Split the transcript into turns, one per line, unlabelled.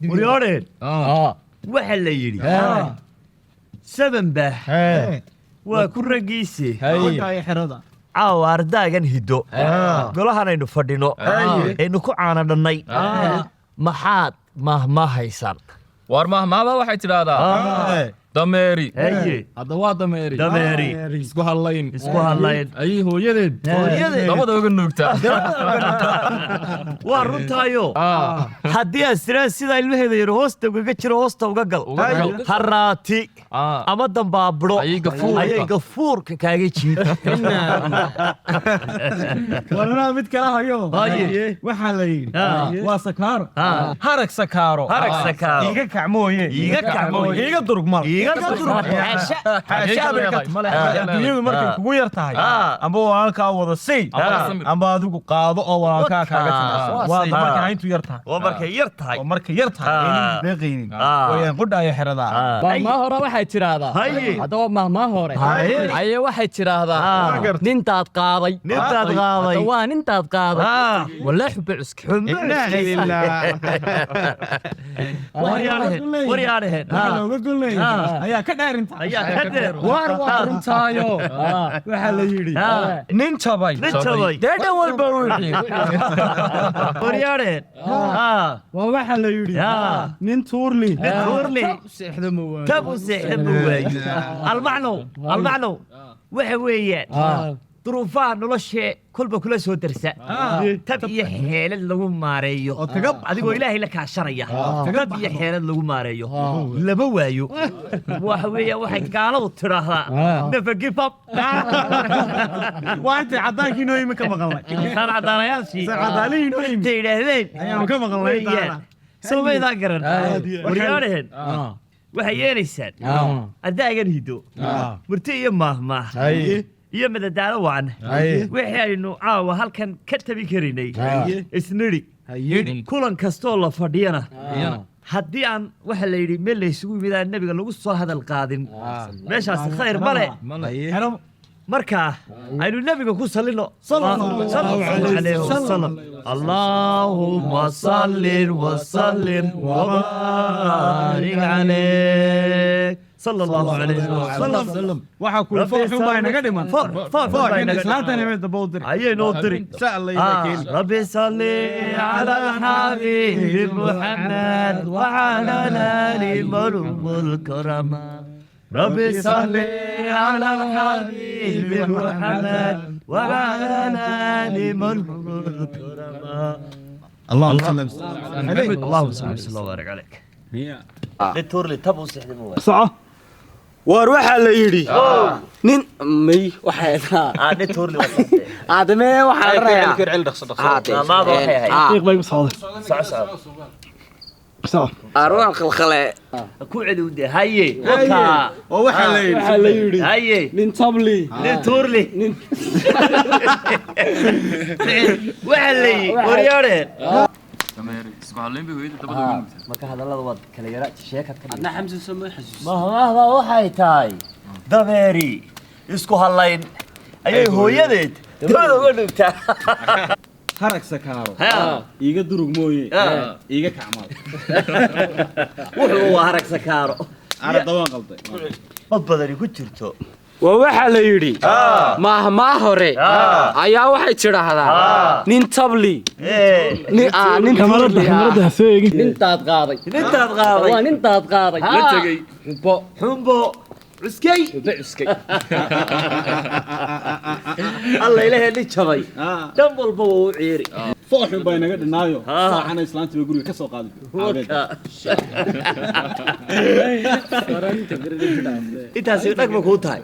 وريورين واحد لا يري سبن به وكل رقيسي
هاي حرضة
ardaagan hiddo golahanaynu fadhino aynu ku caanadhannay maxaad mahmahaysaan
war mahmaaba waxay tidhaahdaa dameeri
هذا واضح ميري
dameeri
اسكو هاللاين
isku hadlayn
اي هو يدد
dabada uga nuugtaa
waa runtaayo haddii aad tiraan sida ilmaheeda yar hoosta ugaga jiro hoosta uga gal haraati ama dambaabro ayay gafuurka kaaga jiida
وانا مid kala hayo waxa la yiri waa sakaaro harag sakaaro iga kacmooye iga durugmal adduunyadu markay kugu yar tahay amba walaalkaa wada sii amba adigu qaado oo walaalkaa kaaga timaado waa markay intuu yar tahay
waa markay yar tahay
deeqaynin wayaan qudhaya xeradaa
mahmaa hore waxay tiraahdaa haddaba mahmaa hore ayay waxay tiraahdaa nintaad qaaday waa nintaad qaaday walaa xubbe cuska
waryaaraheen
ayaa ka dhaarinta
war waa runtaayo
waxa la yiri nin tabay
deedhan walba wixii
waryaaraheen
waa waxa la yiri nin tuurli
seexda ma waayo
tabu seexda ma waayo almacno waxa weeyaan duruufaha nolosha kolba kula soo darsa tab iyo xeelad lagu maareeyo adigoo ilaahay la kaashanaya tab iyo xeelad lagu maareeyo laba waayo waxa weeyaan waxay gaaladu tiraahdaa never give up
waa inta cadaankii noo yimi ka maqalnay
saan cadaanayaashii
cadaalihiin noo yimi
yidhaahdeen
ayaanu ka maqalnay
somaydaan garan waryaaraheen waxay yeelaysaan addaagan hiddo murti iyo maahmaah iyo madadaalo wacan wixii aynu caawa halkan ka tabi karaynay isnidhi kulan kastoo la fadhiyana haddii aan waxa la yidhi meel laysugu yimid aan nebiga lagu soo hadal qaadin meeshaasi khayr male markaa aynu nebiga ku salino allaahumma sallin wasallim wabaarik calayk صلى الله عليه وسلم
waxa ku fooxun baa inaga dhiman fooxun islaantana mid daboodir
ayay noo diri
insha Allah ilaakiin
rabbi salli ala habib muhammad wa ala ali marul karama rabbi salli ala habib muhammad wa ala ali marul karama
اللهم صل
صل وبارك عليك لتورلي تبو سحدمو
صح war waxa la yiri nin may waxa
لتورلي وصلت
aadame waxa la rayaa
kircil dhaqso
ما بروح هي
qiiq bay socday صح
arwaan khalkhale
ku celi ودي هاي
oo waxa la yiri
هاي
nin tabli
لتورلي waxa la yiri waryaareen
dameeri isku hadlayn bay hooyada dabada uga nuugtaa
marka hadallada wad kala yara sheekad ka
adna xamsi soo xasuus
mahmaahda waxay tahay dameeri isku hadlayn ayay hooyadeed dabada uga nuugtaa
harag sakaaro iga durug mooye iga kacmaad
wuxuu harag sakaaro
dawaan qalday
mad badani ku jirto
waa waxa la yiri mahmaa hore ayaa waxay tiraahdaa nin tabli nin kamarada
haseegi
nintaad qaaday waa nintaad qaaday la tagay
xumbo cuskay alla ilaahay li jabay dhan walba wuu u ciiri
fooxun baa inaga dhinaayo saacana islaantii guriga ka soo qaaday
intaasi dhagma kuu tahay